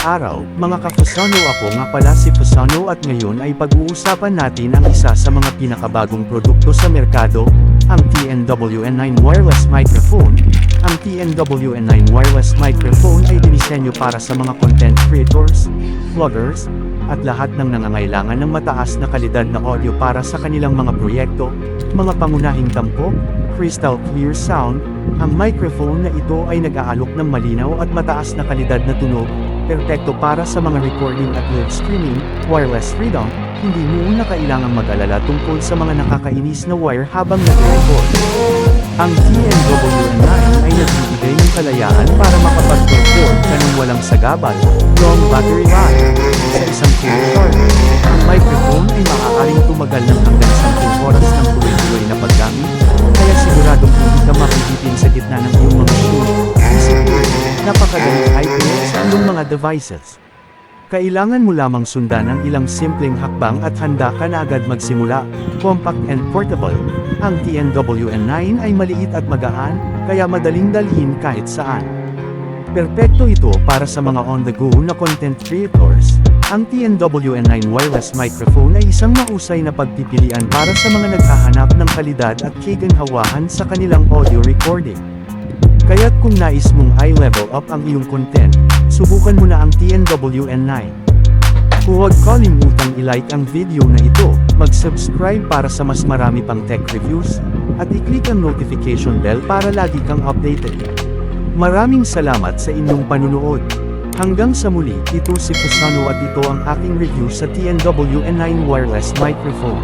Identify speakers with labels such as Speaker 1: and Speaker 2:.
Speaker 1: araw, mga ka-Fasano, ako nga pala si Fasano at ngayon ay pag-uusapan natin ang isa sa mga pinakabagong produkto sa merkado, ang TNW-N9 Wireless Microphone. Ang TNW-N9 Wireless Microphone ay dinisenyo para sa mga content creators, vloggers, at lahat ng nangangailangan ng mataas na kalidad na audio para sa kanilang mga proyekto, mga pangunahing tampok, crystal clear sound. Ang microphone na ito ay nag-aalok ng malinaw at mataas na kalidad na tunog, perpekto para sa mga recording at live streaming, wireless freedom. Hindi mo na kailangang mag-alala tungkol sa mga nakakainis na wire habang nag-record. Ang TNW-N9 ay nagbibigay ng kalayaan para makapag-perform ka ng walang sagabal, long battery life. Sa isang full charge, ang microphone ay maaaring tumagal ng hanggang 10 oras ng tuloy-tuloy na paggamit, kaya siguradong hindi ka makikitin sa gitna ng iyong mga shoot, discipline, napakadaling i-pair sa iyong mga devices. Kailangan mo lamang sundan ang ilang simpleng hakbang at handa ka na agad magsimula. Compact and portable. Ang TNW-N9 ay maliit at magaan, kaya madaling dalhin kahit saan. Perpekto ito para sa mga on-the-go na content creators. Ang TNW-N9 wireless microphone ay isang mahusay na pagpipilian para sa mga naghahanap ng kalidad at kaganhawahan sa kanilang audio recording. Kaya't kung nais mong i-level up ang iyong content, subukan mo na ang TNW-N9. Huwag kalimutang i-like ang video na ito, mag-subscribe para sa mas marami pang tech reviews, at i-click ang notification bell para lagi kang updated. Maraming salamat sa inyong panunood. Hanggang sa muli, ito si Fasano at ito ang aking review sa TNW-N9 wireless microphone.